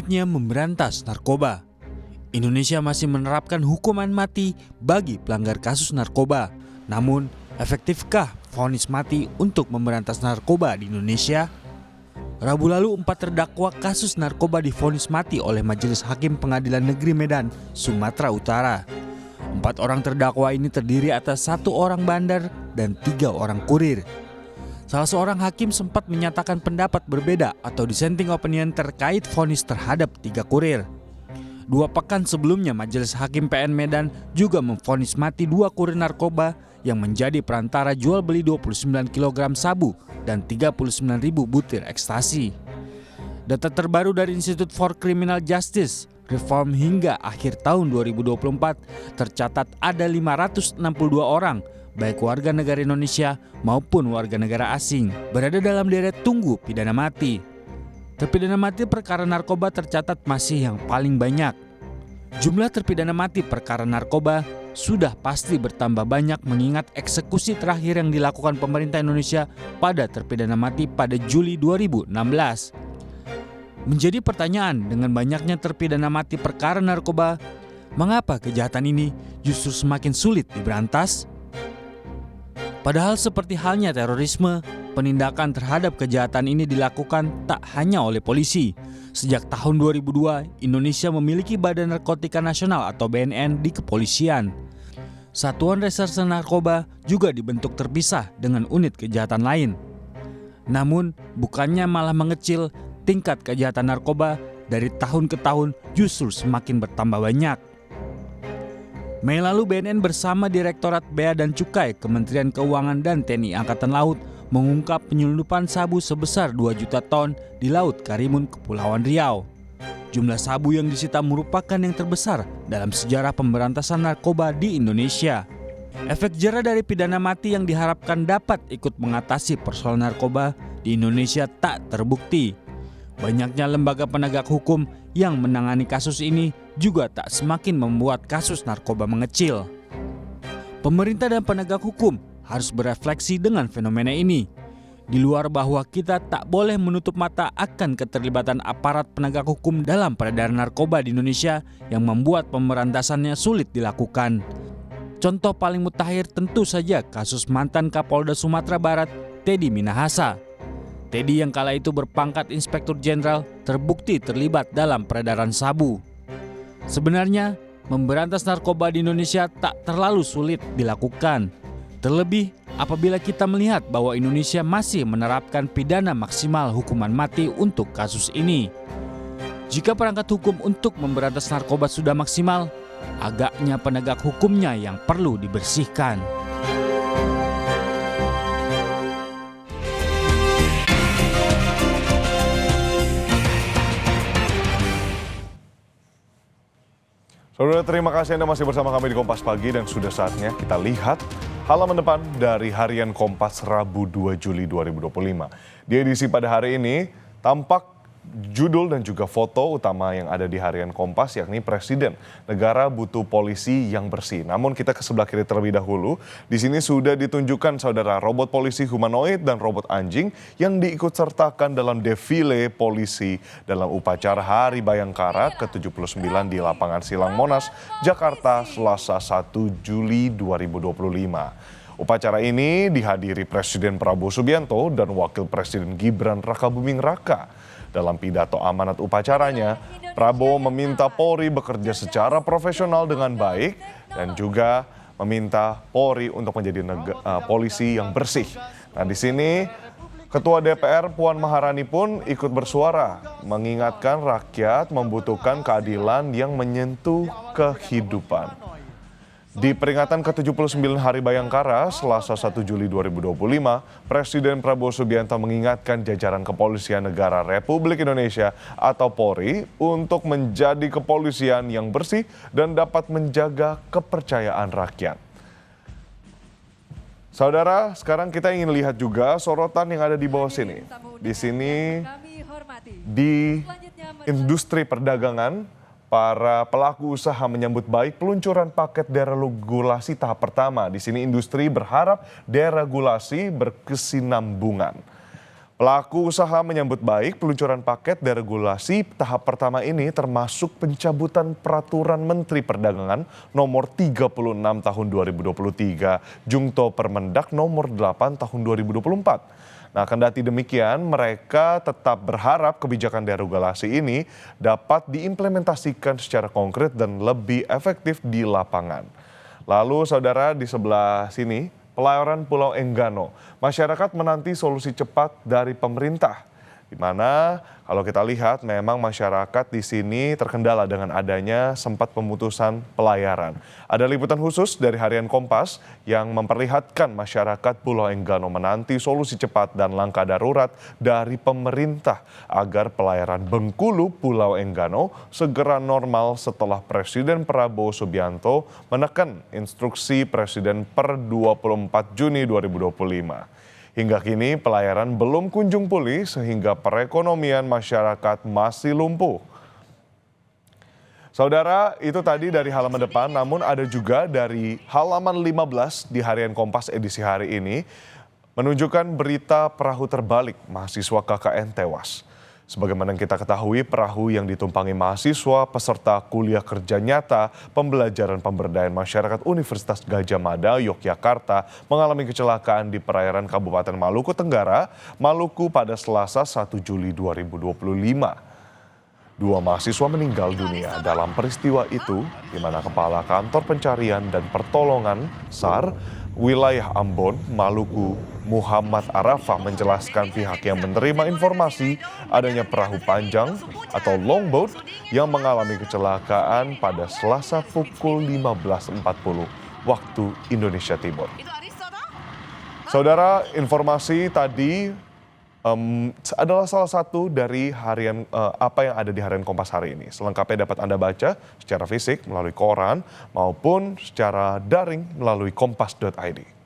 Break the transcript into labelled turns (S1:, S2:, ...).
S1: sulitnya memberantas narkoba. Indonesia masih menerapkan hukuman mati bagi pelanggar kasus narkoba. Namun, efektifkah vonis mati untuk memberantas narkoba di Indonesia? Rabu lalu 4 terdakwa kasus narkoba divonis mati oleh Majelis Hakim Pengadilan Negeri Medan, Sumatera Utara. 4 orang terdakwa ini terdiri atas 1 orang bandar dan 3 orang kurir. Salah seorang hakim sempat menyatakan pendapat berbeda atau dissenting opinion terkait vonis terhadap 3 kurir. 2 pekan sebelumnya Majelis Hakim PN Medan juga memvonis mati 2 kurir narkoba yang menjadi perantara jual beli 29 kg sabu dan 39.000 butir ekstasi. Data terbaru dari Institute for Criminal Justice Reform hingga akhir tahun 2024 tercatat ada 562 orang baik warga negara Indonesia maupun warga negara asing berada dalam deret tunggu pidana mati. Terpidana mati perkara narkoba tercatat masih yang paling banyak. Jumlah terpidana mati perkara narkoba sudah pasti bertambah banyak mengingat eksekusi terakhir yang dilakukan pemerintah Indonesia pada terpidana mati pada Juli 2016. Menjadi pertanyaan dengan banyaknya terpidana mati perkara narkoba, mengapa kejahatan ini justru semakin sulit diberantas? Padahal seperti halnya terorisme, penindakan terhadap kejahatan ini dilakukan tak hanya oleh polisi. Sejak tahun 2002, Indonesia memiliki Badan Narkotika Nasional atau BNN di kepolisian. Satuan Reserse Narkoba juga dibentuk terpisah dengan unit kejahatan lain. Namun, bukannya malah mengecil, tingkat kejahatan narkoba dari tahun ke tahun justru semakin bertambah banyak. Mei lalu BNN bersama Direktorat Bea dan Cukai, Kementerian Keuangan dan TNI Angkatan Laut mengungkap penyelundupan sabu sebesar 2 juta ton di Laut Karimun, Kepulauan Riau. Jumlah sabu yang disita merupakan yang terbesar dalam sejarah pemberantasan narkoba di Indonesia. Efek jera dari pidana mati yang diharapkan dapat ikut mengatasi persoalan narkoba di Indonesia tak terbukti. Banyaknya lembaga penegak hukum yang menangani kasus ini juga tak semakin membuat kasus narkoba mengecil. Pemerintah dan penegak hukum harus berefleksi dengan fenomena ini. Di luar bahwa kita tak boleh menutup mata akan keterlibatan aparat penegak hukum dalam peredaran narkoba di Indonesia yang membuat pemberantasannya sulit dilakukan. Contoh paling mutakhir tentu saja kasus mantan Kapolda Sumatera Barat, Teddy Minahasa. Teddy yang kala itu berpangkat Inspektur Jenderal terbukti terlibat dalam peredaran sabu. Sebenarnya, memberantas narkoba di Indonesia tak terlalu sulit dilakukan. Terlebih apabila kita melihat bahwa Indonesia masih menerapkan pidana maksimal hukuman mati untuk kasus ini. Jika perangkat hukum untuk memberantas narkoba sudah maksimal, agaknya penegak hukumnya yang perlu dibersihkan.
S2: Saudara, terima kasih Anda masih bersama kami di Kompas Pagi dan sudah saatnya kita lihat halaman depan dari Harian Kompas Rabu 2 Juli 2025. Di edisi pada hari ini tampak judul dan juga foto utama yang ada di Harian Kompas yakni Presiden Negara Butuh Polisi yang Bersih. Namun kita ke sebelah kiri terlebih dahulu. Di sini sudah ditunjukkan saudara robot polisi humanoid dan robot anjing yang diikutsertakan dalam defile polisi dalam upacara Hari Bayangkara ke-79 di Lapangan Silang Monas, Jakarta, Selasa 1 Juli 2025. Upacara ini dihadiri Presiden Prabowo Subianto dan Wakil Presiden Gibran Rakabuming Raka. Dalam pidato amanat upacaranya, Prabowo meminta Polri bekerja secara profesional dengan baik dan juga meminta Polri untuk menjadi polisi yang bersih. Nah, di sini Ketua DPR Puan Maharani pun ikut bersuara, mengingatkan rakyat membutuhkan keadilan yang menyentuh kehidupan. Di peringatan ke-79 Hari Bayangkara, Selasa 1 Juli 2025, Presiden Prabowo Subianto mengingatkan jajaran Kepolisian Negara Republik Indonesia atau Polri untuk menjadi kepolisian yang bersih dan dapat menjaga kepercayaan rakyat. Saudara, sekarang kita ingin lihat juga sorotan yang ada di bawah sini. Di sini, di industri perdagangan, para pelaku usaha menyambut baik peluncuran paket deregulasi tahap pertama. Di sini industri berharap deregulasi berkesinambungan. Pelaku usaha menyambut baik peluncuran paket deregulasi tahap pertama ini termasuk pencabutan Peraturan Menteri Perdagangan nomor 36 tahun 2023, Jungto Permendak nomor 8 tahun 2024. Nah, kendati demikian, mereka tetap berharap kebijakan deregulasi ini dapat diimplementasikan secara konkret dan lebih efektif di lapangan. Lalu saudara di sebelah sini, pelayaran Pulau Enggano. Masyarakat menanti solusi cepat dari pemerintah. Di mana kalau kita lihat memang masyarakat di sini terkendala dengan adanya sempat pemutusan pelayaran. Ada liputan khusus dari Harian Kompas yang memperlihatkan masyarakat Pulau Enggano menanti solusi cepat dan langkah darurat dari pemerintah agar pelayaran Bengkulu Pulau Enggano segera normal setelah Presiden Prabowo Subianto menekan instruksi Presiden per 24 Juni 2025. Hingga kini pelayaran belum kunjung pulih sehingga perekonomian masyarakat masih lumpuh. Saudara, itu tadi dari halaman depan, namun ada juga dari halaman 15 di Harian Kompas edisi hari ini menunjukkan berita perahu terbalik mahasiswa KKN tewas. Sebagaimana kita ketahui, perahu yang ditumpangi mahasiswa peserta kuliah kerja nyata pembelajaran pemberdayaan masyarakat Universitas Gadjah Mada, Yogyakarta mengalami kecelakaan di perairan Kabupaten Maluku Tenggara, Maluku pada Selasa 1 Juli 2025. Dua mahasiswa meninggal dunia dalam peristiwa itu, di mana Kepala Kantor Pencarian dan Pertolongan SAR wilayah Ambon, Maluku, Muhammad Arafah menjelaskan pihak yang menerima informasi adanya perahu panjang atau longboat yang mengalami kecelakaan pada Selasa pukul 15.40 waktu Indonesia Timur. Saudara, informasi tadi adalah salah satu dari apa yang ada di Harian Kompas hari ini. Selengkapnya dapat Anda baca secara fisik melalui koran maupun secara daring melalui kompas.id.